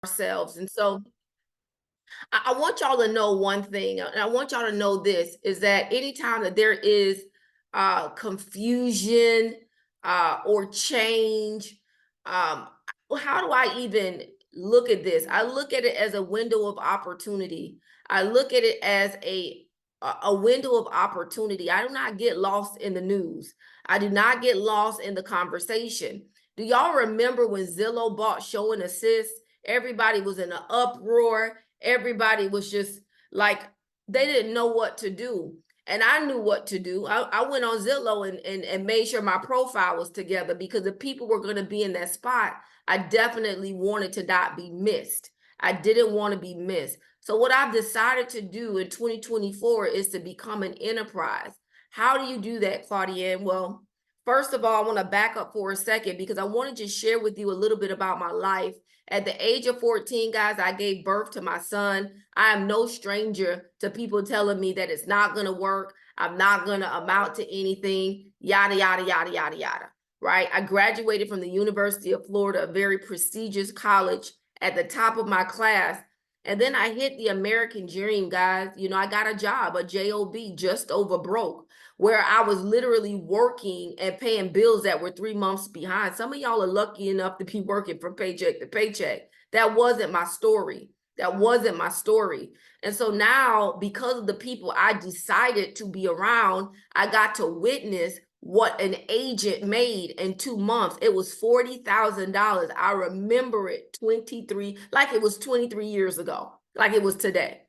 ourselves. And so I want y'all to know one thing, and I want y'all to know this, is that anytime that there is confusion or change, how do I even look at this? I look at it as a window of opportunity. I look at it as a window of opportunity. I do not get lost in the news. I do not get lost in the conversation. Do y'all remember when Zillow bought Show and Assist? Everybody was in an uproar. Everybody was just like, they didn't know what to do. And I knew what to do. I went on Zillow and made sure my profile was together, because if people were going to be in that spot, I definitely wanted to not be missed. I didn't want to be missed. So what I've decided to do in 2024 is to become an enterprise. How do you do that, Claudia? Well, first of all, I want to back up for a second, because I want to just share with you a little bit about my life. At the age of 14, guys, I gave birth to my son. I am no stranger to people telling me that it's not going to work. I'm not going to amount to anything, yada, yada, yada, yada, yada, right? I graduated from the University of Florida, a very prestigious college, at the top of my class. And then I hit the American dream, guys. You know, I got a job, a job, just over broke, where I was literally working and paying bills that were 3 months behind. Some of y'all are lucky enough to be working from paycheck to paycheck. That wasn't my story. That wasn't my story. And so now, because of the people I decided to be around, I got to witness what an agent made in 2 months. It was $40,000. I remember it like it was 23 years ago, like it was today.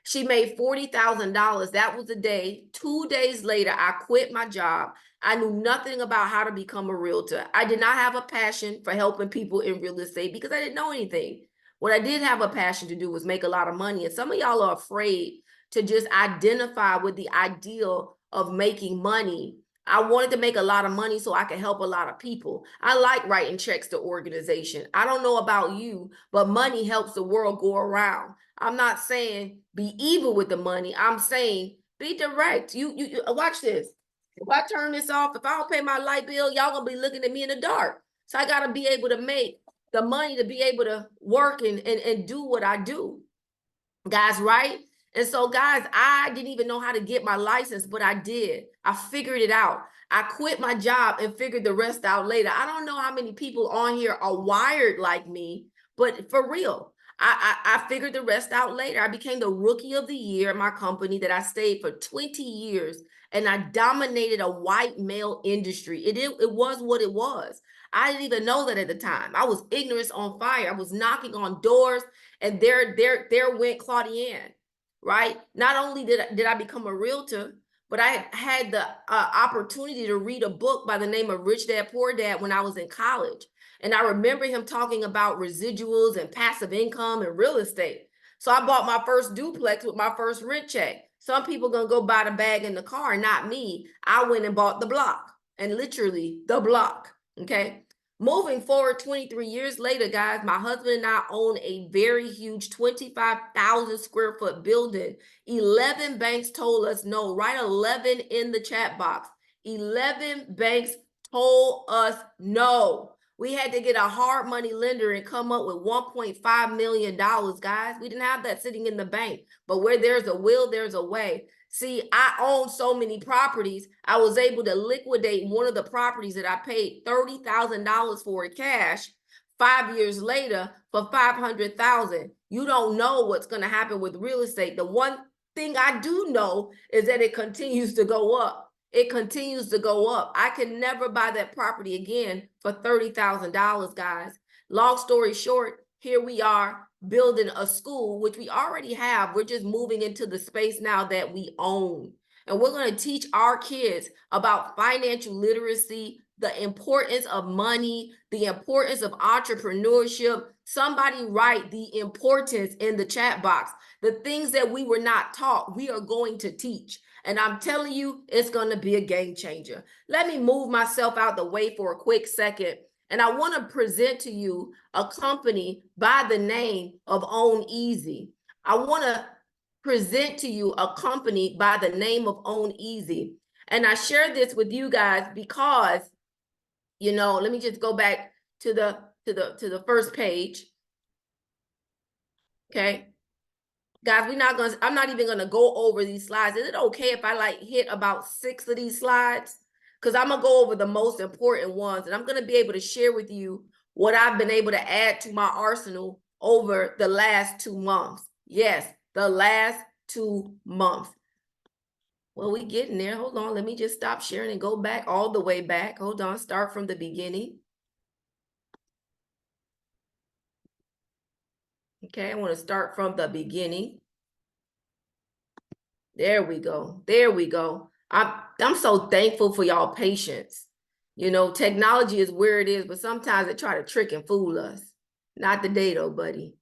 She made $40,000. That was the day. 2 days later, I quit my job. I knew nothing about how to become a realtor. I did not have a passion for helping people in real estate because I didn't know anything. What I did have a passion to do was make a lot of money. And some of y'all are afraid to just identify with the ideal of making money. I wanted to make a lot of money so I could help a lot of people. I like writing checks to organization. I don't know about you, but money helps the world go around. I'm not saying be evil with the money. I'm saying be direct. You watch this. If I turn this off, if I don't pay my light bill, y'all gonna be looking at me in the dark. So I gotta be able to make the money to be able to work and do what I do. Guys, right? And so, guys, I didn't even know how to get my license, but I did. I figured it out. I quit my job and figured the rest out later. I don't know how many people on here are wired like me, but for real, I figured the rest out later. I became the rookie of the year in my company that I stayed for 20 years, and I dominated a white male industry. It was what it was. I didn't even know that at the time. I was ignorance on fire. I was knocking on doors, and there went Claudienne, right? Not only did I become a realtor, but I had the opportunity to read a book by the name of Rich Dad Poor Dad when I was in college. And I remember him talking about residuals and passive income and real estate. So I bought my first duplex with my first rent check. Some people gonna go buy the bag in the car, not me. I went and bought the block, and literally the block, okay? Moving forward 23 years later, guys, my husband and I own a very huge 25,000 square foot building. 11 banks told us no. Write 11 in the chat box. 11 banks told us no. We had to get a hard money lender and come up with $1.5 million, guys. We didn't have that sitting in the bank. But where there's a will, there's a way. See, I own so many properties. I was able to liquidate one of the properties that I paid $30,000 for in cash 5 years later for $500,000. You don't know what's going to happen with real estate. The one thing I do know is that it continues to go up. It continues to go up. I can never buy that property again for $30,000, guys. Long story short, here we are building a school, which we already have. We're just moving into the space now that we own. And we're going to teach our kids about financial literacy, the importance of money, the importance of entrepreneurship. Somebody write the importance in the chat box. The things that we were not taught, we are going to teach. And I'm telling you, it's going to be a game changer. Let me move myself out the way for a quick second. And I want to present to you a company by the name of OnEasy. I want to present to you a company by the name of OnEasy. And I share this with you guys because, you know, let me just go back to the first page. Okay. Guys, I'm not even gonna go over these slides. Is it okay if I like hit about 6 of these slides? Because I'm gonna go over the most important ones, and I'm gonna be able to share with you what I've been able to add to my arsenal over the last 2 months. Yes, the last 2 months. Well, we getting there. Hold on, let me just stop sharing and go back all the way back. Hold on, start from the beginning. Okay, I want to start from the beginning. There we go. There we go. I'm so thankful for y'all patience. You know, technology is where it is, but sometimes it try to trick and fool us. Not today though, buddy.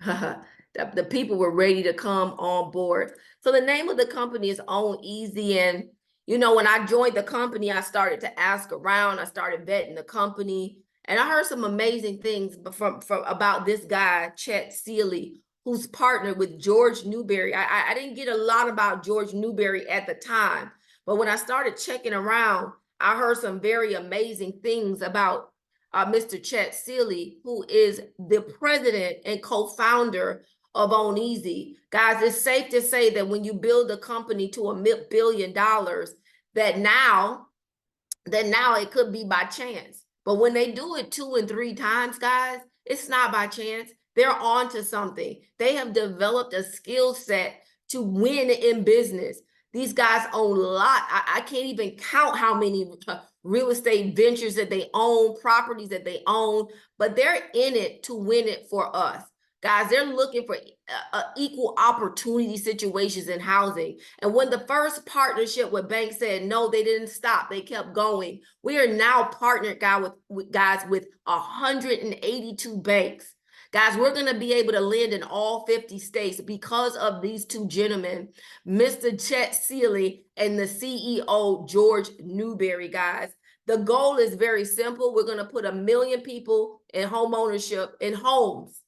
The people were ready to come on board. So the name of the company is OnEasy. And, you know, when I joined the company, I started to ask around. I started vetting the company. And I heard some amazing things from about this guy, Chet Sely, who's partnered with George Newberry. I didn't get a lot about George Newberry at the time. But when I started checking around, I heard some very amazing things about Mr. Chet Sely, who is the president and co-founder of OnEasy. Guys, it's safe to say that when you build a company to $1 billion, that now it could be by chance. But when they do it 2 and 3 times, guys, it's not by chance. They're on to something. They have developed a skill set to win in business. These guys own a lot. I can't even count how many real estate ventures that they own, properties that they own, but they're in it to win it for us. Guys, they're looking for equal opportunity situations in housing. And when the first partnership with banks said no, they didn't stop. They kept going. We are now partnered, guys, with 182 banks. Guys, we're going to be able to lend in all 50 states because of these 2 gentlemen, Mr. Chet Sely and the CEO, George Newberry, guys. The goal is very simple. We're going to put 1 million people in home ownership in homes,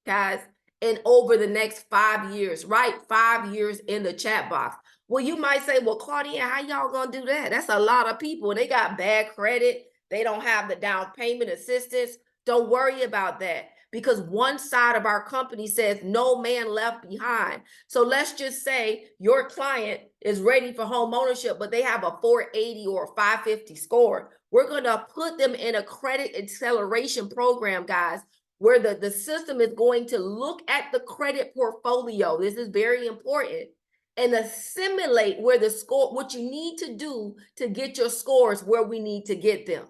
guys, and over the next 5 years. Write 5 years in the chat box. Well, you might say, well, Claudia, how y'all going to do that? That's a lot of people. They got bad credit. They don't have the down payment assistance. Don't worry about that, because one side of our company says no man left behind. So let's just say your client is ready for home ownership, but they have a 480 or a 550 score. We're going to put them in a credit acceleration program, guys, where the system is going to look at the credit portfolio. This is very important. And assimilate where the score, what you need to do to get your scores where we need to get them.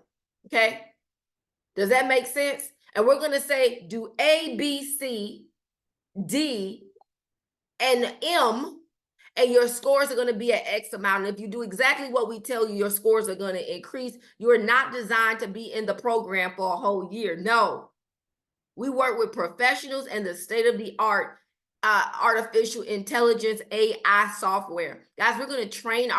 Okay? Does that make sense? And we're going to say, do A, B, C, D, and M, and your scores are going to be at X amount. And if you do exactly what we tell you, your scores are going to increase. You're not designed to be in the program for a whole year. No. We work with professionals and the state-of-the-art artificial intelligence AI software. Guys, we're going to train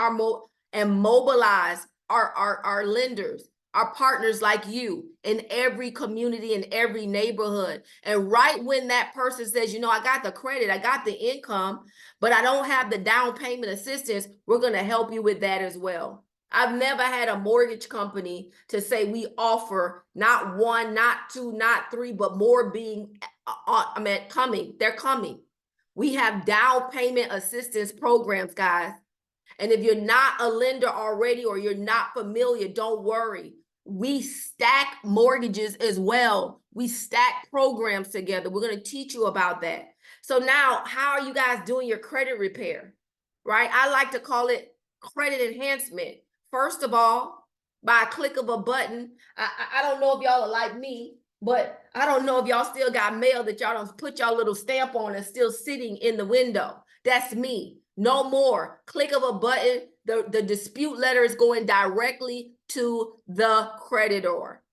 and mobilize our lenders, our partners like you in every community, in every neighborhood. And right when that person says, you know, I got the credit, I got the income, but I don't have the down payment assistance, we're going to help you with that as well. I've never had a mortgage company to say we offer not 1, not 2, not 3, but more being, coming. They're coming. We have down payment assistance programs, guys. And if you're not a lender already or you're not familiar, don't worry. We stack mortgages as well. We stack programs together. We're going to teach you about that. So now, how are you guys doing your credit repair? Right? I like to call it credit enhancement. First of all, by a click of a button, I don't know if y'all are like me, but I don't know if y'all still got mail that y'all don't put y'all little stamp on and still sitting in the window. That's me. No more. Click of a button, the dispute letter is going directly to the creditor.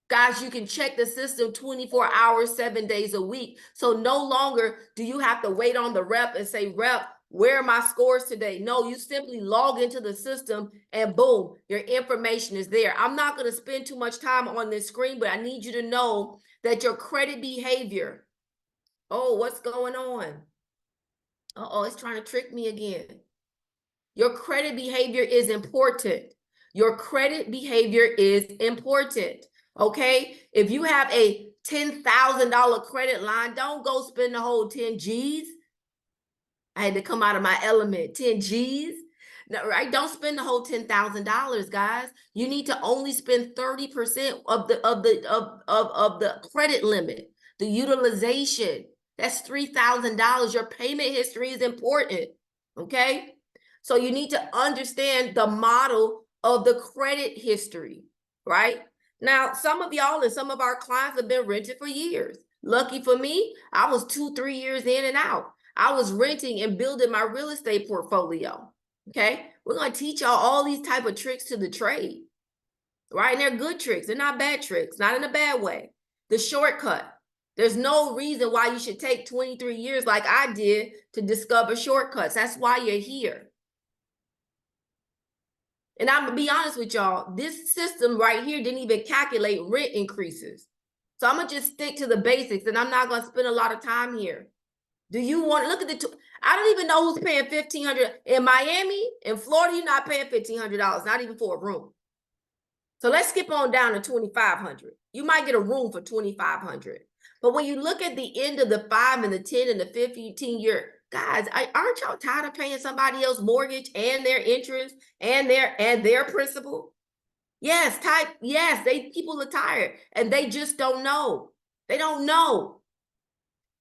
Guys, you can check the system 24 hours, 7 days a week. So no longer do you have to wait on the rep and say, rep, where are my scores today? No, you simply log into the system and boom, your information is there. I'm not going to spend too much time on this screen, but I need you to know that your credit behavior. Oh, what's going on? Uh-oh, it's trying to trick me again. Your credit behavior is important. Your credit behavior is important. Okay, if you have a $10,000 credit line. Don't go spend the whole 10 G's. I had to come out of my element. 10 G's. No, right? Don't spend the whole $10,000, guys. You need to only spend 30% of the credit limit, the utilization. That's $3,000. Your payment history is important. Okay. So you need to understand the model of the credit history, right? Now, some of y'all and some of our clients have been rented for years. Lucky for me, I was 2-3 years in and out. I was renting and building my real estate portfolio. Okay, we're going to teach y'all all these type of tricks to the trade, right? And they're good tricks. They're not bad tricks, not in a bad way. The shortcut. There's no reason why you should take 23 years like I did to discover shortcuts. That's why you're here. And I'm going to be honest with y'all, this system right here didn't even calculate rent increases. So I'm going to just stick to the basics, and I'm not going to spend a lot of time here. Do you want to look at I don't even know who's paying $1,500 in Miami. In Florida, you're not paying $1,500, not even for a room. So let's skip on down to $2,500. You might get a room for $2,500. But when you look at the end of the 5 and the 10 and the 15 year, guys, aren't y'all tired of paying somebody else's mortgage and their interest and their principal? Yes, people are tired and they just don't know. They don't know.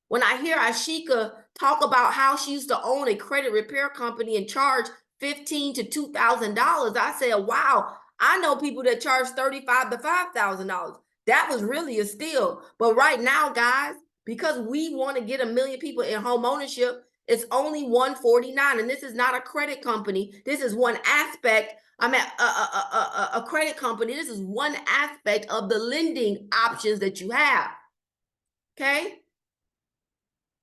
When I hear Ashika talk about how she used to own a credit repair company and charge $1,500 to $2,000, I said, wow, I know people that charge $35,000 to $5,000. That was really a steal. But right now, guys, because we want to get 1 million people in home ownership, it's only $149. And this is not a credit company. This is one aspect. I'm at a credit company. This is one aspect of the lending options that you have. Okay.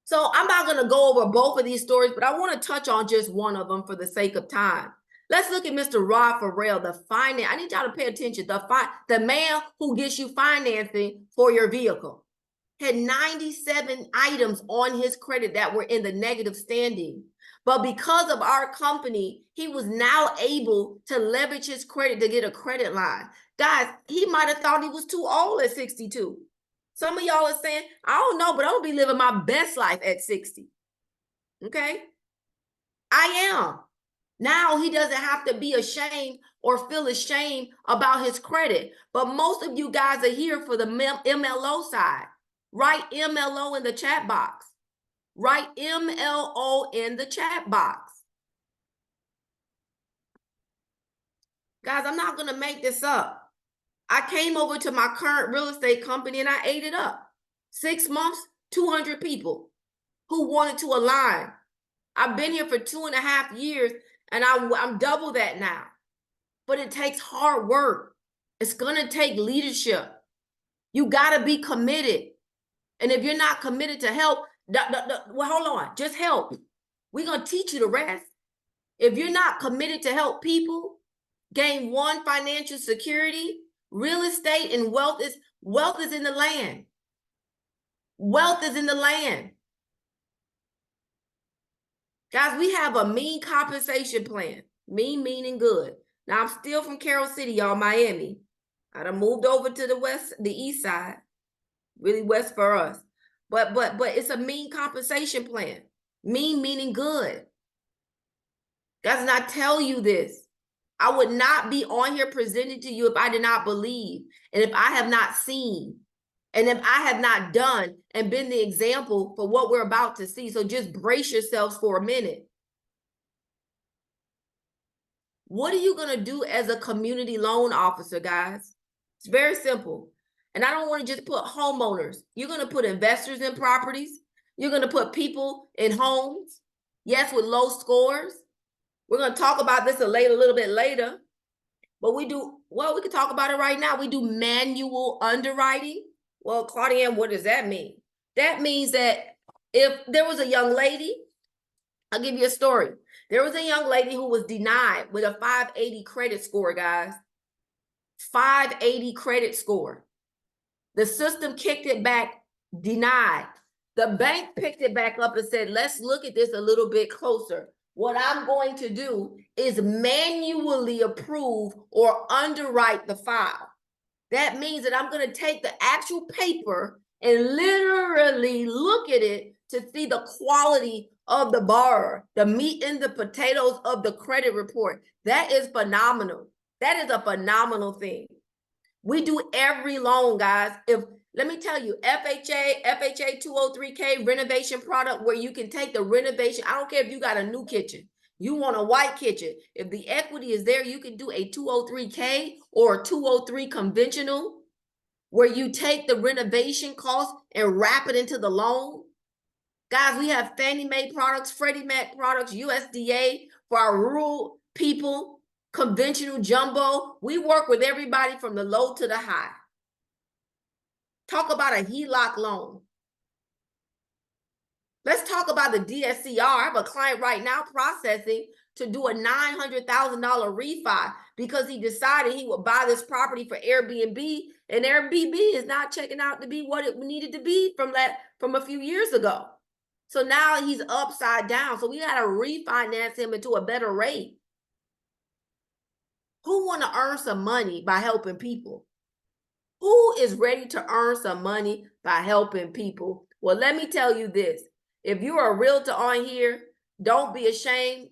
So I'm not going to go over both of these stories, but I want to touch on just one of them for the sake of time. Let's look at Mr. Rod Farrell, the finance. I need y'all to pay attention. The man who gets you financing for your vehicle had 97 items on his credit that were in the negative standing. But because of our company, he was now able to leverage his credit to get a credit line. Guys, he might have thought he was too old at 62. Some of y'all are saying, I don't know, but I'm going to be living my best life at 60. Okay? I am. Now he doesn't have to be ashamed or feel ashamed about his credit. But most of you guys are here for the MLO side. Write MLO in the chat box. Write MLO in the chat box. Guys, I'm not going to make this up. I came over to my current real estate company and I ate it up. 6 months, 200 people who wanted to align. I've been here for 2.5 years and I'm double that now. But it takes hard work. It's going to take leadership. You got to be committed. And if you're not committed to help, well, hold on, just help. We're going to teach you the rest. If you're not committed to help people gain one financial security, real estate and wealth is in the land. Wealth is in the land. Guys, we have a mean compensation plan. Mean, meaning good. Now, I'm still from Carroll City, y'all, Miami. I done moved over to the east side. Really west for us. But it's a mean compensation plan. Mean, meaning good. Guys, and I tell you this. I would not be on here presenting to you if I did not believe, and if I have not seen, and if I have not done and been the example for what we're about to see. So just brace yourselves for a minute. What are you going to do as a community loan officer, guys? It's very simple. And I don't want to just put homeowners. You're going to put investors in properties. You're going to put people in homes. Yes, with low scores. We're going to talk about this a little bit later, but we can talk about it right now. We do manual underwriting. Well, Claudianne, what does that mean? That means that if there was a young lady, I'll give you a story. There was a young lady who was denied with a 580 credit score, guys. 580 credit score. The system kicked it back, denied. The bank picked it back up and said, let's look at this a little bit closer. What I'm going to do is manually approve or underwrite the file. That means that I'm going to take the actual paper and literally look at it to see the quality of the borrower, the meat and the potatoes of the credit report. That is phenomenal. That is a phenomenal thing. We do every loan, guys. Let me tell you, FHA 203K renovation product where you can take the renovation. I don't care if you got a new kitchen. You want a white kitchen. If the equity is there, you can do a 203K or a 203 conventional where you take the renovation cost and wrap it into the loan. Guys, we have Fannie Mae products, Freddie Mac products, USDA for our rural people, conventional jumbo. We work with everybody from the low to the high. Talk about a HELOC loan. Let's talk about the DSCR. I have a client right now processing to do a $900,000 refi because he decided he would buy this property for Airbnb, and Airbnb is not checking out to be what it needed to be from a few years ago. So now he's upside down. So we got to refinance him into a better rate. Who want to earn some money by helping people? Who is ready to earn some money by helping people? Well, let me tell you this. If you're a realtor on here, don't be ashamed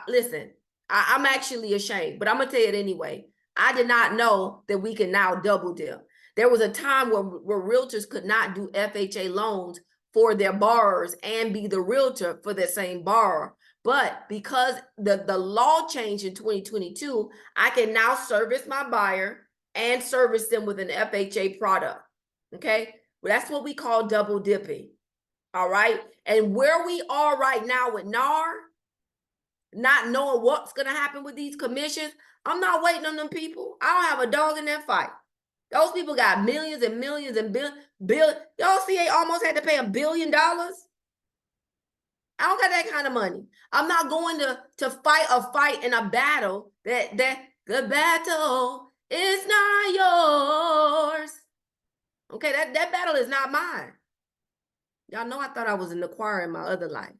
listen, I'm actually ashamed, but I'm going to tell you it anyway. I did not know that we can now double dip. There was a time where realtors could not do FHA loans for their borrowers and be the realtor for the same borrower. But because the law changed in 2022, I can now service my buyer and service them with an FHA product. Okay, well, that's what we call double dipping. All right, and where we are right now with NAR, not knowing what's going to happen with these commissions, I'm not waiting on them people. I don't have a dog in that fight. Those people got millions and millions and billions. Y'all see they almost had to pay $1 billion. I don't got that kind of money. I'm not going to fight a fight in a battle that the battle is not yours. Okay, that battle is not mine. Y'all know I thought I was in the choir in my other life.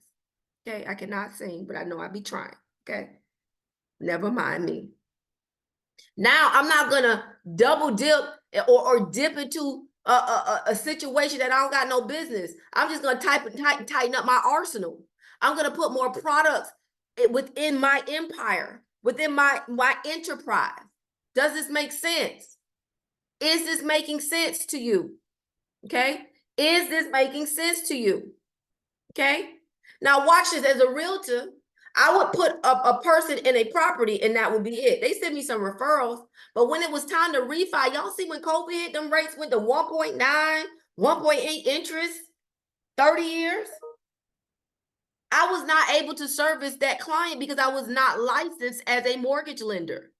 Okay, I cannot sing, but I know I be trying. Okay, never mind me. Now I'm not gonna double dip or dip into a situation that I don't got no business. I'm just gonna tighten up my arsenal. I'm gonna put more products within my empire, within my enterprise. Does this make sense? Is this making sense to you? Okay, is this making sense to you? Okay, now watch this. As a realtor, I would put a person in a property and that would be it. They sent me some referrals, but when it was time to refi, y'all see when COVID hit, them rates went to 1.9, 1.8 interest, 30 years. I was not able to service that client because I was not licensed as a mortgage lender.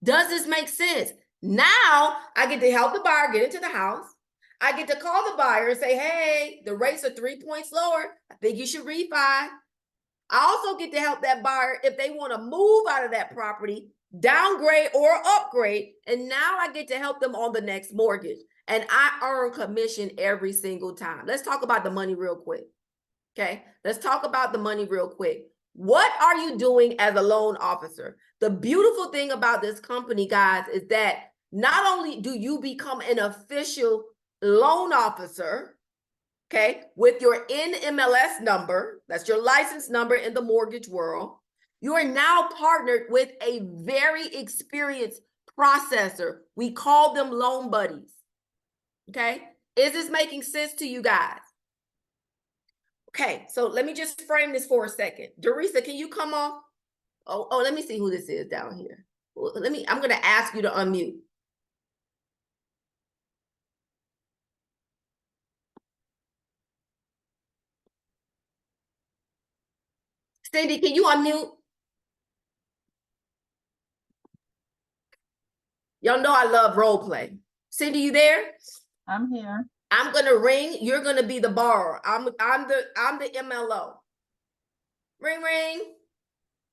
Does this make sense? Now I get to help the buyer get into the house. I get to call the buyer and say, hey, the rates are 3 points lower. I think you should refi. I also get to help that buyer if they want to move out of that property, downgrade or upgrade. And now I get to help them on the next mortgage. And I earn commission every single time. Let's talk about the money real quick. Okay, let's talk about the money real quick. What are you doing as a loan officer? The beautiful thing about this company, guys, is that not only do you become an official loan officer, okay, with your NMLS number, that's your license number in the mortgage world, you are now partnered with a very experienced processor. We call them loan buddies. Okay, is this making sense to you guys? Okay, so let me just frame this for a second. Dorisa, can you come off? Oh, let me see who this is down here. I'm gonna ask you to unmute. Cindy, can you unmute? Y'all know I love role play. Cindy, you there? I'm here. I'm gonna ring. You're gonna be the borrower. I'm the MLO. Ring, ring.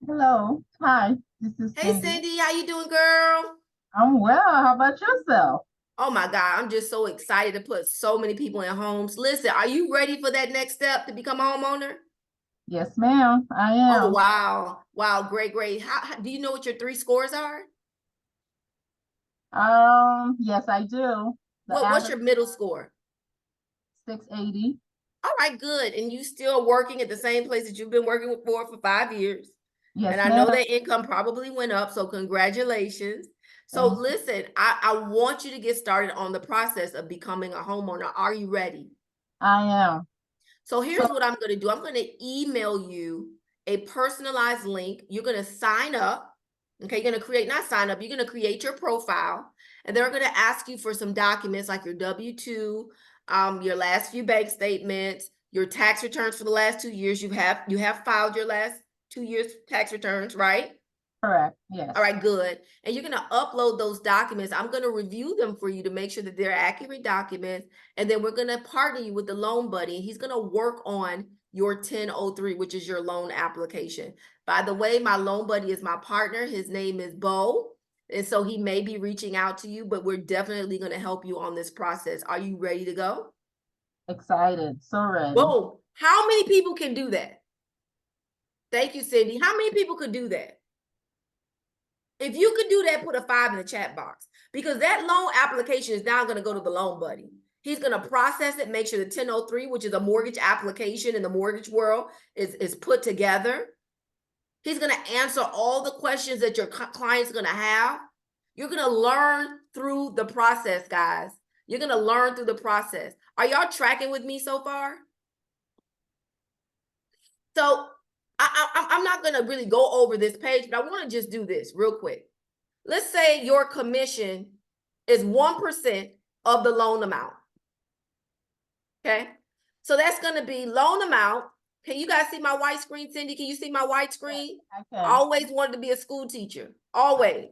Hello. Hi. This is Hey, Cindy. Cindy, how you doing, girl? I'm well. How about yourself? Oh my God, I'm just so excited to put so many people in homes. Listen, are you ready for that next step to become a homeowner? Yes, ma'am. I am. Oh, wow. Wow, great, great. How do you know what your 3 scores are? Yes, I do. What's your middle score? 680. All right, good. And you still working at the same place that you've been working for 5 years. Yes, And I know ma'am. that income probably went up, so congratulations. So Thank you. listen, I want you to get started on the process of becoming a homeowner. Are you ready? I am. So So, here's what I'm going to do. I'm going to email you a personalized link. You're going to sign up. Okay, you're going to create, not sign up, you're going to create your profile. And they're going to ask you for some documents like your W-2, your last few bank statements, your tax returns for the last 2 years. You have filed your last 2 years tax returns, right? correct. Yes. All right, good. And you're going to upload those documents. I'm going to review them for you to make sure that they're accurate documents. And then we're going to partner you with the loan buddy. He's going to work on your 1003, which is your loan application. By the way, my loan buddy is my partner. His name is Bo. And so he may be reaching out to you, but we're definitely going to help you on this process. Are you ready to go? Excited. So ready. Boom. How many people can do that? Thank you, Cindy. How many people could do that? If you could do that, put a 5 in the chat box, because that loan application is now going to go to the loan buddy. He's going to process it, make sure the 1003, which is a mortgage application in the mortgage world, is put together. He's going to answer all the questions that your client's going to have. You're going to learn through the process, guys. You're going to learn through the process. Are y'all tracking with me so far? So I'm not going to really go over this page, but I want to just do this real quick. Let's say your commission is 1% of the loan amount. Okay. So that's going to be loan amount. Can you guys see my white screen, Cindy? Can you see my white screen? Yes, I can. Always wanted to be a school teacher. Always.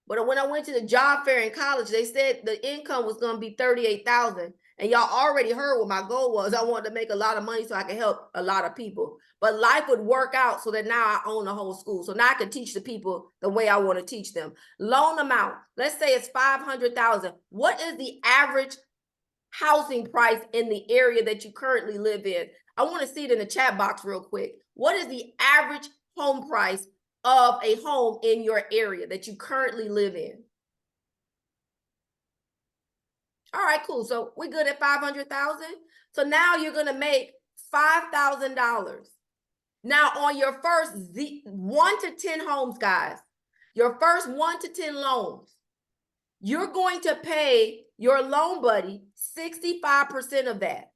But when I went to the job fair in college, they said the income was going to be $38,000. And y'all already heard what my goal was. I wanted to make a lot of money so I could help a lot of people. But life would work out so that now I own the whole school. So now I can teach the people the way I want to teach them. Loan amount, let's say it's $500,000. What is the average housing price in the area that you currently live in? I want to see it in the chat box real quick. What is the average home price of a home in your area that you currently live in? All right, cool. So we're good at 500,000. So now you're going to make $5,000. Now on your first 1 to 10 homes, guys, your first 1 to 10 loans, you're going to pay your loan buddy 65% of that.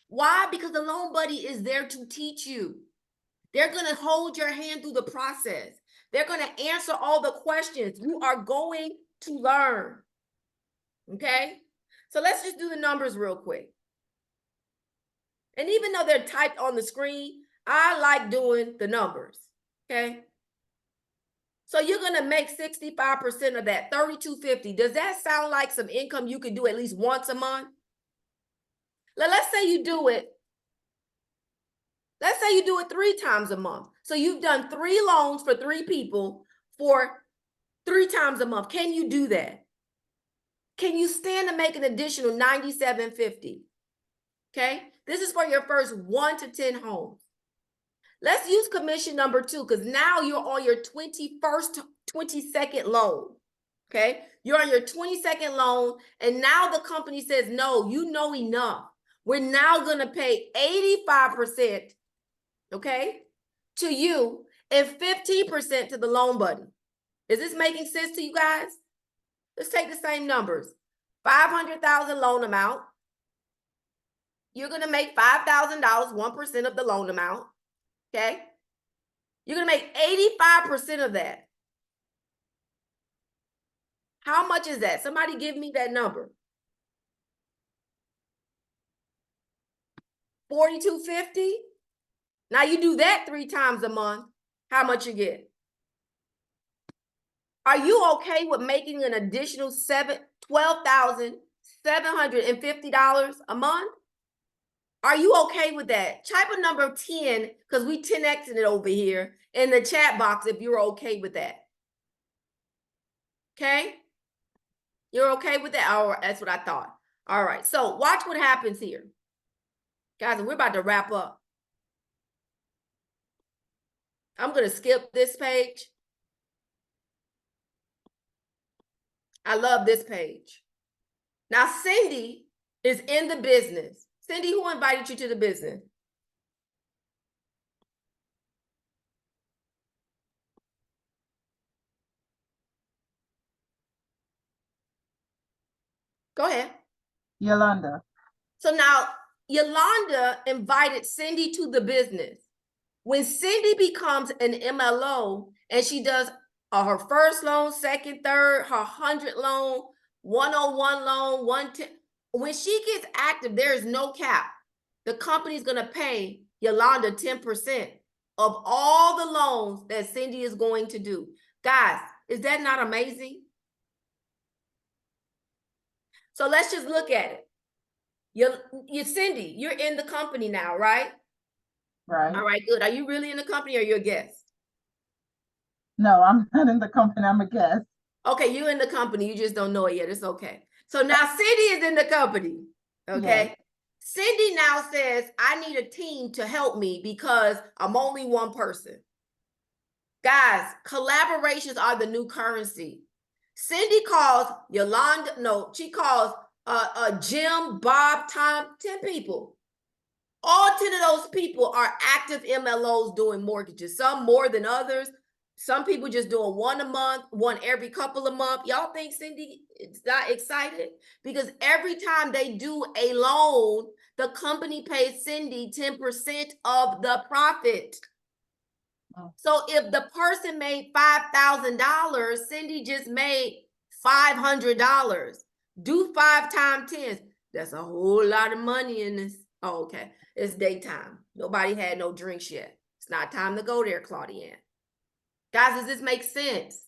Why? Because the loan buddy is there to teach you. They're going to hold your hand through the process. They're going to answer all the questions. You are going to learn. Okay? So let's just do the numbers real quick. And even though they're typed on the screen, I like doing the numbers. Okay? So you're going to make 65% of that, $3,250. Does that sound like some income you can do at least once a month? Let's say you do it. Let's say you do it 3 times a month. So you've done 3 loans for 3 people for 3 times a month. Can you do that? Can you stand to make an additional $97.50? Okay, this is for your first 1 to 10 homes. Let's use commission number 2, because now you're on your 22nd loan. Okay, you're on your 22nd loan, and now the company says, no, you know enough. We're now going to pay 85%, okay, to you and 15% to the loan buddy. Is this making sense to you guys? Let's take the same numbers. 500,000 loan amount. You're going to make $5,000, 1% of the loan amount. Okay? You're going to make 85% of that. How much is that? Somebody give me that number. $4,250. Now you do that 3 times a month. How much you get? Are you okay with making an additional $12,750 a month? Are you okay with that? Type a number 10, because we 10xing it over here in the chat box if you're okay with that. Okay? You're okay with that? All right, that's what I thought. All right, so watch what happens here. Guys, we're about to wrap up. I'm going to skip this page. I love this page. Now, Cindy is in the business. Cindy, who invited you to the business? Go ahead. Yolanda. So now Yolanda invited Cindy to the business. When Cindy becomes an MLO and she does her first loan, second, third, her 100 loan, 101 loan, 110, when she gets active, there is no cap. The company's going to pay Yolanda 10% of all the loans that Cindy is going to do. Guys, is that not amazing? So let's just look at it. You Cindy, you're in the company now, right? Right. All right, good. Are you really in the company or you're a guest? No, I'm not in the company. I'm a guest. Okay, you're in the company. You just don't know it yet. It's okay. So now Cindy is in the company. Okay. Yes. Cindy now says, I need a team to help me because I'm only one person. Guys, collaborations are the new currency. Cindy calls Yolanda, no, she calls Jim, Bob, Tom, 10 people. All 10 of those people are active MLOs doing mortgages, some more than others. Some people just doing one a month, one every couple of months. Y'all think Cindy is not excited? Because every time they do a loan, the company pays Cindy 10% of the profit. Oh. So if the person made $5,000, Cindy just made $500. Do 5 times 10. That's a whole lot of money in this. Oh, okay. It's daytime. Nobody had no drinks yet. It's not time to go there, Claudiane. Guys, does this make sense?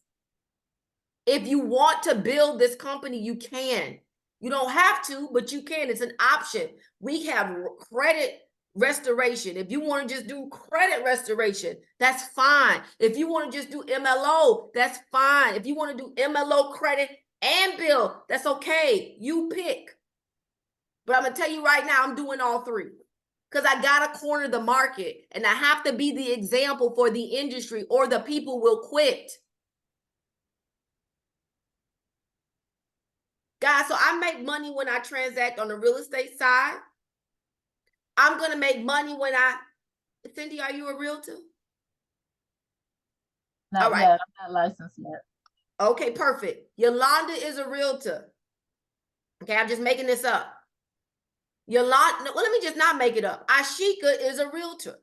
If you want to build this company, you can. You don't have to, but you can. It's an option. We have credit restoration. If you want to just do credit restoration, that's fine. If you want to just do MLO, that's fine. If you want to do MLO credit and bill, that's okay. You pick. But I'm going to tell you right now, I'm doing all three because I got to corner the market and I have to be the example for the industry or the people will quit. Guys, so I make money when I transact on the real estate side. I'm going to make money when Cindy, are you a realtor? Not All yet. right. I'm not licensed yet. Okay, perfect. Yolanda is a realtor. Okay, I'm just making this up. Yolanda, well, let me just not make it up. Ashika is a realtor.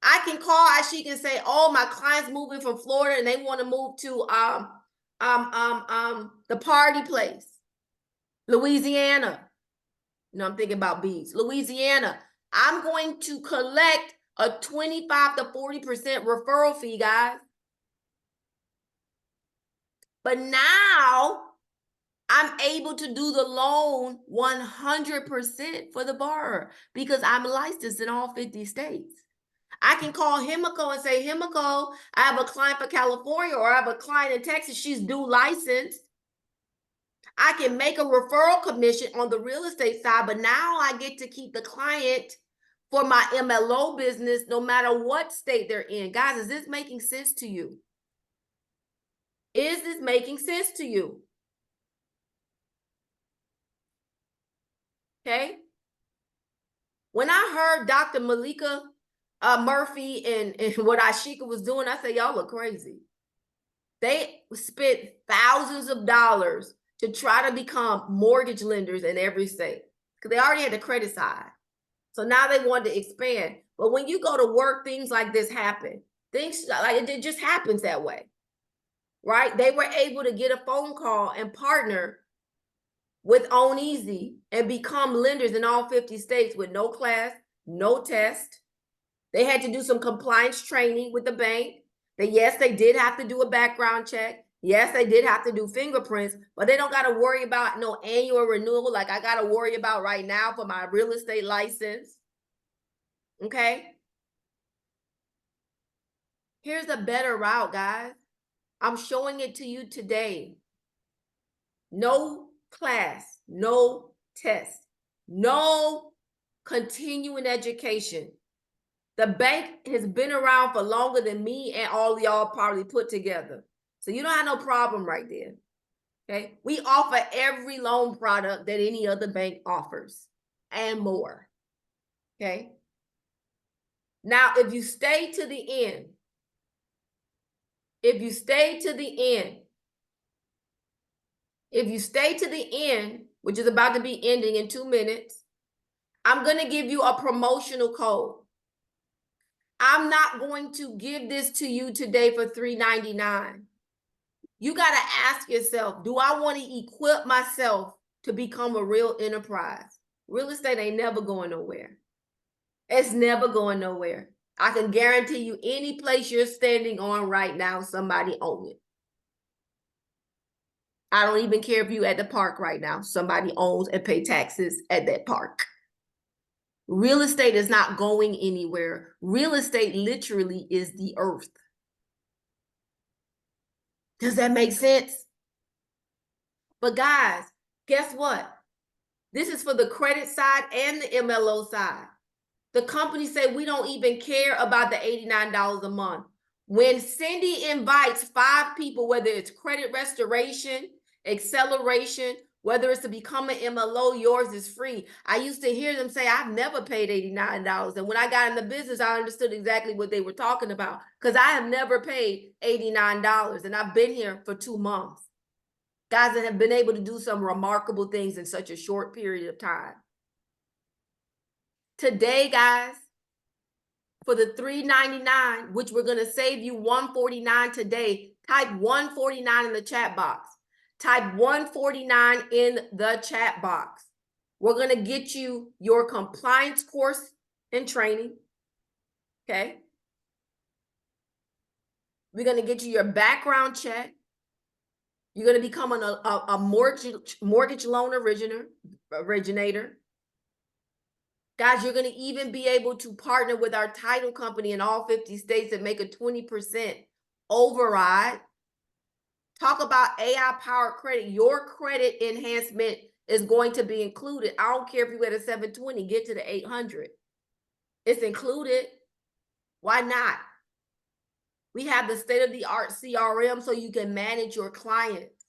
I can call Ashika and say, oh, my client's moving from Florida and they want to move to the party place, Louisiana. No, I'm thinking about bees. Louisiana. I'm going to collect a 25 to 40% referral fee, guys. But now I'm able to do the loan 100% for the borrower because I'm licensed in all 50 states. I can call Himiko and say, Himiko, I have a client for California or I have a client in Texas. She's dual licensed. I can make a referral commission on the real estate side, but now I get to keep the client for my MLO business no matter what state they're in. Guys, is this making sense to you? Is this making sense to you? Okay. When I heard Dr. Malika Murphy and what Ashika was doing, I said, y'all look crazy. They spent thousands of dollars to try to become mortgage lenders in every state because they already had the credit side. So now they wanted to expand. But when you go to work, things like this happen. Things like it just happens that way, right? They were able to get a phone call and partner with OnEasy and become lenders in all 50 states with no class, no test. They had to do some compliance training with the bank. Yes, they did have to do a background check. Yes, they did have to do fingerprints, but they don't got to worry about no annual renewal like I got to worry about right now for my real estate license. Okay. Here's a better route, guys. I'm showing it to you today. No class, no test, no continuing education. The bank has been around for longer than me and all y'all probably put together. So you don't have no problem right there. Okay. We offer every loan product that any other bank offers and more. Okay. Now, if you stay to the end, if you stay to the end, which is about to be ending in 2 minutes, I'm going to give you a promotional code. I'm not going to give this to you today for $3.99. You got to ask yourself, do I want to equip myself to become a real enterprise? Real estate ain't never going nowhere. It's never going nowhere. I can guarantee you any place you're standing on right now, somebody owns it. I don't even care if you're at the park right now. Somebody owns and pay taxes at that park. Real estate is not going anywhere. Real estate literally is the earth. Does that make sense? But guys, guess what? This is for the credit side and the MLO side. The companies say we don't even care about the $89 a month. When Cindy invites 5 people, whether it's credit restoration, acceleration, whether it's to become an MLO, yours is free. I used to hear them say, I've never paid $89. And when I got in the business, I understood exactly what they were talking about because I have never paid $89 and I've been here for 2 months. Guys that have been able to do some remarkable things in such a short period of time. Today, guys, for the $3.99, which we're going to save you $149 today, type $149 in the chat box. Type $149 in the chat box. We're going to get you your compliance course and training. Okay. We're going to get you your background check. You're going to become a mortgage loan originator. Guys, you're going to even be able to partner with our title company in all 50 states and make a 20% override. Talk about AI-powered credit. Your credit enhancement is going to be included. I don't care if you at a 720, get to the 800. It's included. Why not? We have the state-of-the-art CRM so you can manage your clients.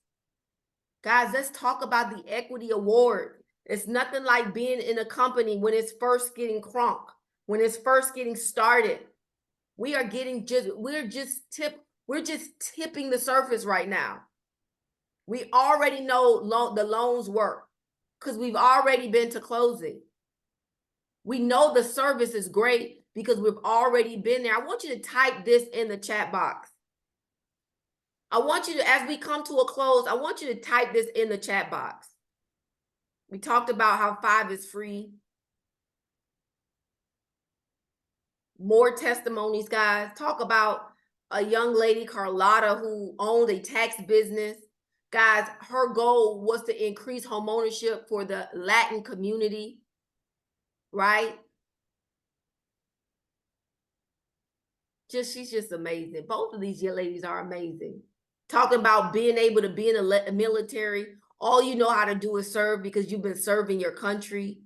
Guys, let's talk about the equity award. It's nothing like being in a company when it's first getting crunk, when it's first getting started. We're just tipping the surface right now. We already know the loans work because we've already been to closing. We know the service is great because we've already been there. I want you to type this in the chat box. I want you to, as we come to a close, I want you to type this in the chat box. We talked about how 5 is free. More testimonies, guys. Talk about a young lady, Carlotta, who owned a tax business. Guys, her goal was to increase homeownership for the Latin community, right? She's just amazing. Both of these young ladies are amazing. Talking about being able to be in a military. All you know how to do is serve because you've been serving your country.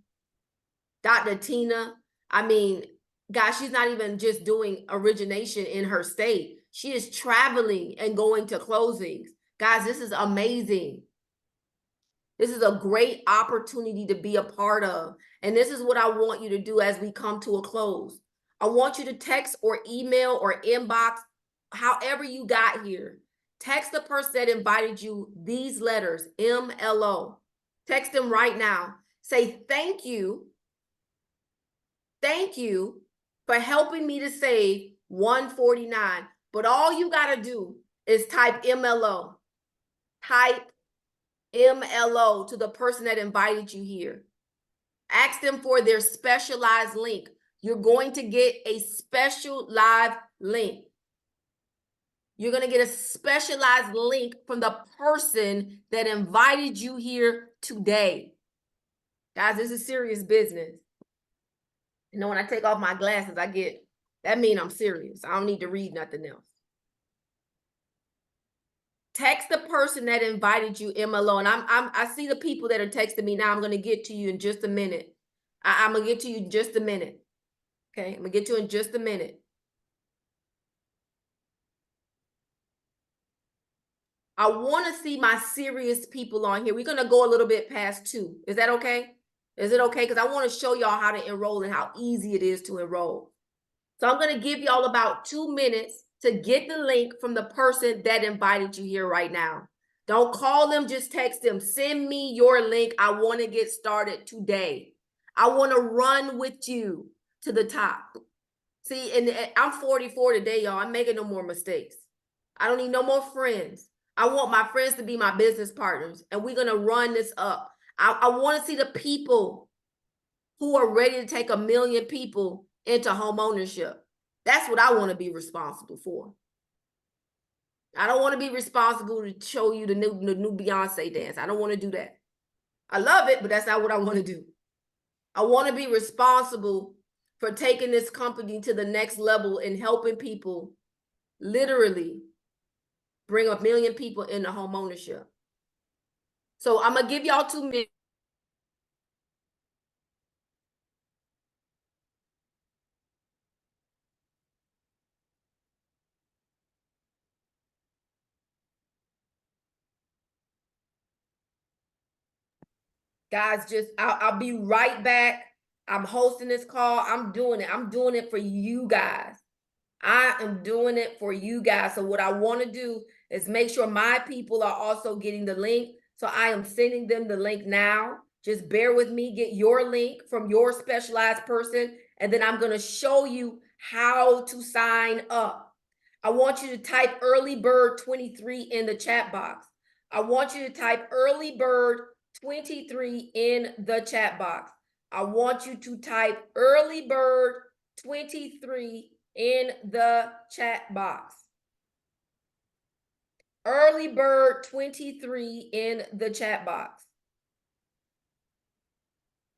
Dr. Tina, I mean, guys, she's not even just doing origination in her state. She is traveling and going to closings. Guys, this is amazing. This is a great opportunity to be a part of. And this is what I want you to do as we come to a close. I want you to text or email or inbox, however you got here. Text the person that invited you these letters, MLO. Text them right now. Say, thank you. Thank you for helping me to save $149. But all you got to do is type MLO. Type MLO to the person that invited you here. Ask them for their specialized link. You're going to get a special live link. You're going to get a specialized link from the person that invited you here today. Guys, this is serious business. You know, when I take off my glasses, that means I'm serious. I don't need to read nothing else. Text the person that invited you, MLO. And I see the people that are texting me now. I'm going to get to you in just a minute. I'm going to get to you in just a minute. Okay, I'm going to get to you in just a minute. I want to see my serious people on here. We're going to go a little bit past 2. Is that okay? Is it okay? Because I want to show y'all how to enroll and how easy it is to enroll. So I'm going to give y'all about 2 minutes to get the link from the person that invited you here right now. Don't call them, just text them. Send me your link. I want to get started today. I want to run with you to the top. See, and I'm 44 today, y'all. I'm making no more mistakes. I don't need no more friends. I want my friends to be my business partners, and we're going to run this up. I want to see the people who are ready to take 1 million people into home ownership. That's what I want to be responsible for. I don't want to be responsible to show you the new Beyonce dance. I don't want to do that. I love it, but that's not what I want to do. I want to be responsible for taking this company to the next level and helping people literally bring 1 million people into home ownership. So I'm going to give y'all 2 minutes. Guys, I'll be right back. I'm hosting this call. I'm doing it. I'm doing it for you guys. I am doing it for you guys. So what I want to do is make sure my people are also getting the link. So I am sending them the link now. Just bear with me, get your link from your specialized person, and then I'm going to show you how to sign up. I want you to type early bird 23 in the chat box. I want you to type early bird 23 in the chat box. I want you to type early bird 23 in the chat box. Early bird 23 in the chat box.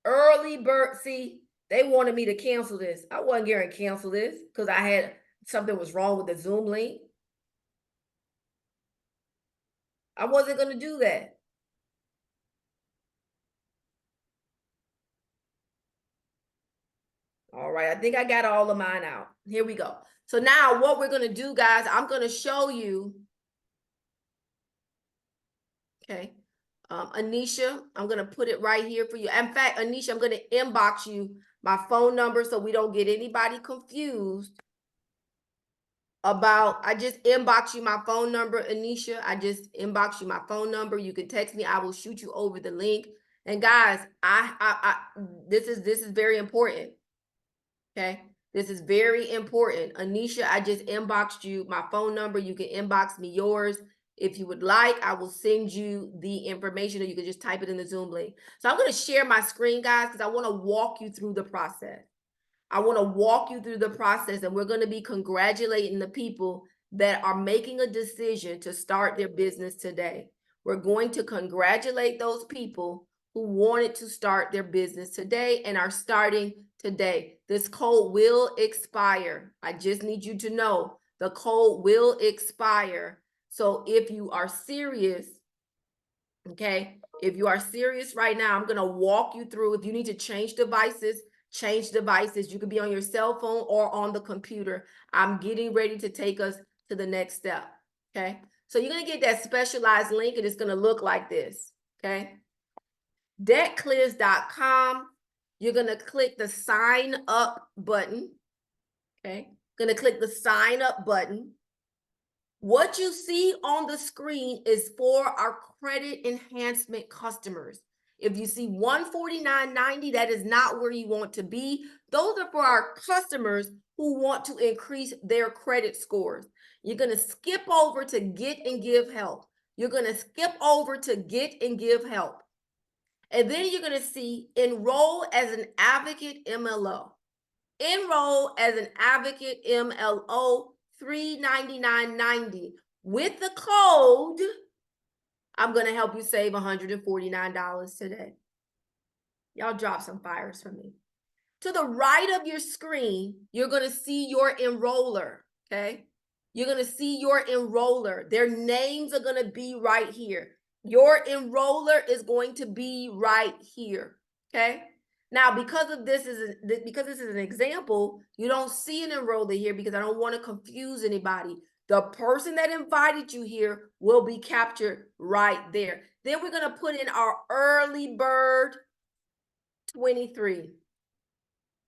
Early bird, see, they wanted me to cancel this. I wasn't going to cancel this because I had something was wrong with the Zoom link. I wasn't going to do that. All right, I think I got all of mine out. Here we go. So now what we're going to do, guys, I'm going to show you. Okay. Anisha, I'm going to put it right here for you. In fact, Anisha, I'm going to inbox you my phone number so we don't get anybody confused about, I just inbox you my phone number, Anisha. I just inbox you my phone number. You can text me. I will shoot you over the link. And guys, this is very important. Okay. This is very important. Anisha, I just inboxed you my phone number. You can inbox me yours. If you would like, I will send you the information, or you can just type it in the Zoom link. So I'm going to share my screen, guys, because I want to walk you through the process. I want to walk you through the process, and we're going to be congratulating the people that are making a decision to start their business today. We're going to congratulate those people who wanted to start their business today and are starting today. This code will expire. I just need you to know the code will expire. So if you are serious, okay, if you are serious right now, I'm going to walk you through. If you need to change devices, change devices. You could be on your cell phone or on the computer. I'm getting ready to take us to the next step. Okay. So you're going to get that specialized link, and it's going to look like this. Okay. Debtclears.com. You're going to click the sign up button. Okay. Going to click the sign up button. What you see on the screen is for our credit enhancement customers. If you see $149.90, that is not where you want to be. Those are for our customers who want to increase their credit scores. You're going to skip over to Get and Give Help. You're going to skip over to Get and Give Help. And then you're going to see Enroll as an Advocate MLO. Enroll as an Advocate MLO, $399.90. With the code, I'm going to help you save $149 today. Y'all drop some fires for me. To the right of your screen, you're going to see your enroller, okay? You're going to see your enroller. Their names are going to be right here. Your enroller is going to be right here, okay? Now, because this is an example, you don't see an enroller here because I don't want to confuse anybody. The person that invited you here will be captured right there. Then we're going to put in our early bird 23.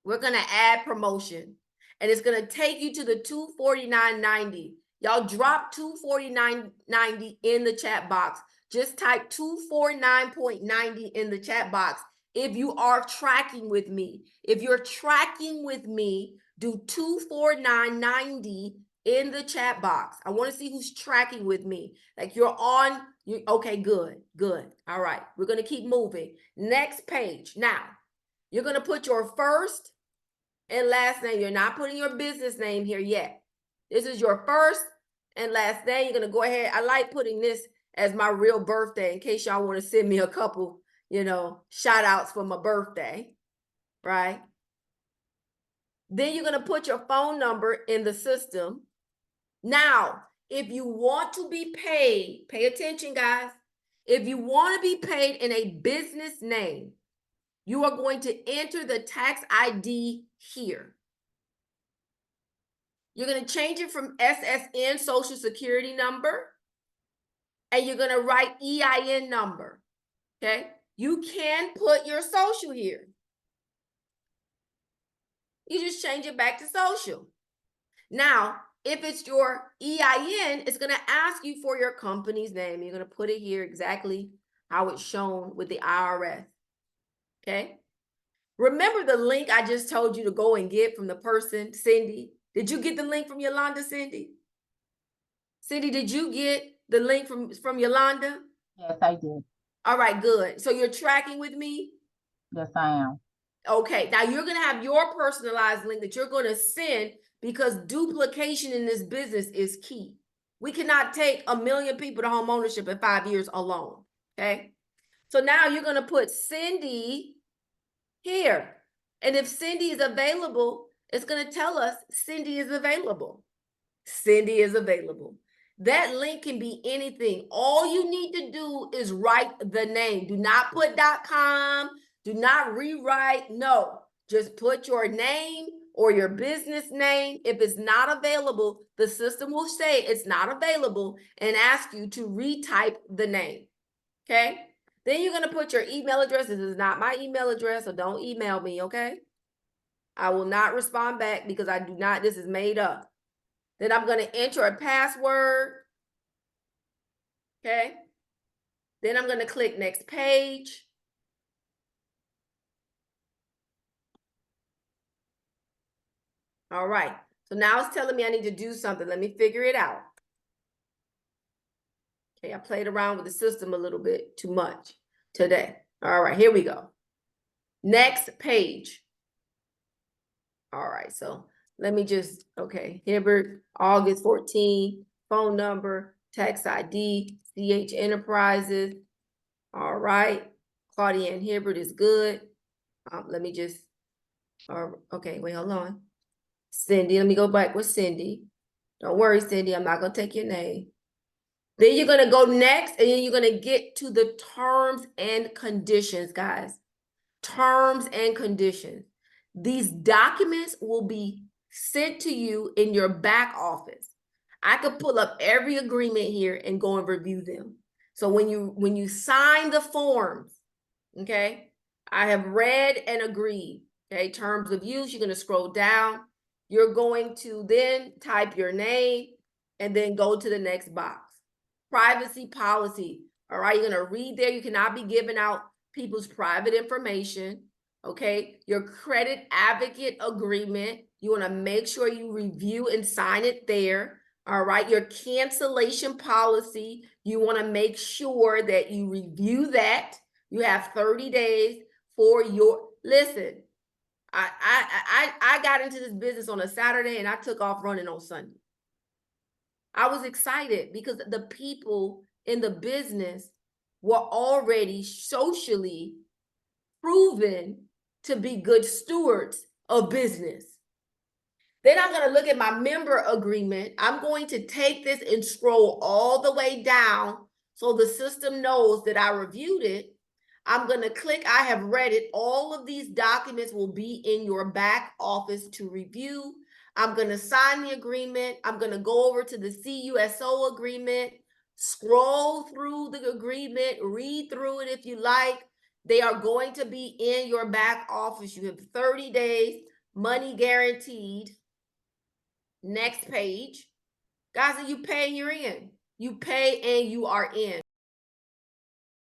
We're going to add promotion, and it's going to take you to the $249.90. Y'all drop $249.90 in the chat box. Just type 249.90 in the chat box if you are tracking with me. If you're tracking with me, do 249.90 in the chat box. I want to see who's tracking with me. Like you're on, okay, good. All right, we're going to keep moving. Next page. Now, you're going to put your first and last name. You're not putting your business name here yet. This is your first and last name. You're going to go ahead. I like putting this as my real birthday in case y'all want to send me a couple, shout outs for my birthday, right? Then you're going to put your phone number in the system. Now, if you want to be paid, pay attention, guys. If you want to be paid in a business name, you are going to enter the tax ID here. You're going to change it from SSN, Social Security number, and you're going to write EIN number, okay? You can put your social here. You just change it back to social. Now, if it's your EIN, it's going to ask you for your company's name. You're going to put it here exactly how it's shown with the IRS, okay? Remember the link I just told you to go and get from the person, Cindy? Did you get the link from Yolanda, Cindy? Cindy, did you get the link from Yolanda? Yes, I did. All right, good. So you're tracking with me? Yes, I am. Okay, now you're going to have your personalized link that you're going to send because duplication in this business is key. We cannot take 1 million people to home ownership in 5 years alone, okay? So now you're going to put Cindy here. And if Cindy is available, it's going to tell us Cindy is available. Cindy is available. That link can be anything. All you need to do is write the name. Do not put .com. Do not rewrite. No, just put your name or your business name. If it's not available, the system will say it's not available and ask you to retype the name. Okay? Then you're going to put your email address. This is not my email address, so don't email me, okay? I will not respond back because I do not, this is made up. Then I'm going to enter a password. Okay. Then I'm going to click next page. All right. So now it's telling me I need to do something. Let me figure it out. Okay. I played around with the system a little bit too much today. All right. Here we go. Next page. All right. So let me just, okay. Hibbert, August 14, phone number, tax ID, CH Enterprises. All right. Claudia and Hibbert is good. Let me just, okay, wait, hold on. Cindy, let me go back with Cindy. Don't worry, Cindy, I'm not going to take your name. Then you're going to go next, and then you're going to get to the terms and conditions, guys. Terms and conditions. These documents will be sent to you in your back office. I could pull up every agreement here and go and review them. So when you sign the forms, okay, I have read and agreed, okay, terms of use, you're going to scroll down. You're going to then type your name and then go to the next box. Privacy policy, all right, you're going to read there. You cannot be giving out people's private information, okay? Your credit advocate agreement, you want to make sure you review and sign it there. All right, your cancellation policy, you want to make sure that you review that. You have 30 days for your, listen, I got into this business on a Saturday and I took off running on Sunday. I was excited because the people in the business were already socially proven to be good stewards of business. Then I'm going to look at my member agreement. I'm going to take this and scroll all the way down so the system knows that I reviewed it. I'm going to click, I have read it. All of these documents will be in your back office to review. I'm going to sign the agreement. I'm going to go over to the CUSO agreement, scroll through the agreement, read through it if you like. They are going to be in your back office. You have 30 days, money guaranteed. Next page. Guys, you pay and you're in. You pay and you are in.